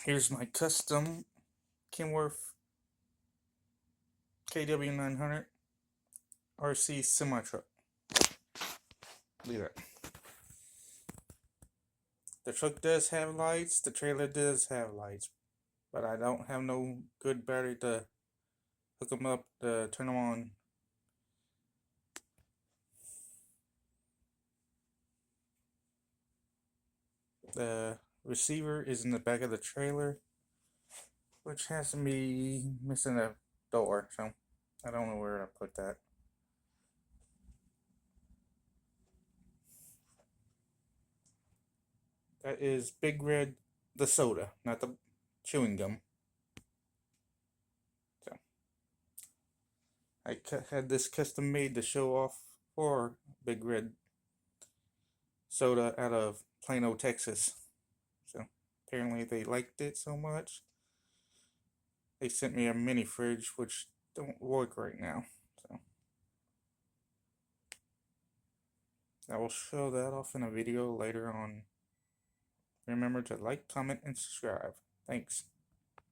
Here's my custom Kenworth kw900 RC semi-truck. Look at that. The truck does have lights, the trailer does have lights, but I don't have no good battery to hook them up to turn them on. The receiver is in the back of the trailer, which has to be missing a door, so I don't know where to put that. That is Big Red, the soda, not the chewing gum. So I had this custom made to show off for Big Red soda out of Plano, Texas. So apparently they liked it so much, they sent me a mini fridge, which don't work right now. So I will show that off in a video later on. Remember to like, comment, and subscribe. Thanks.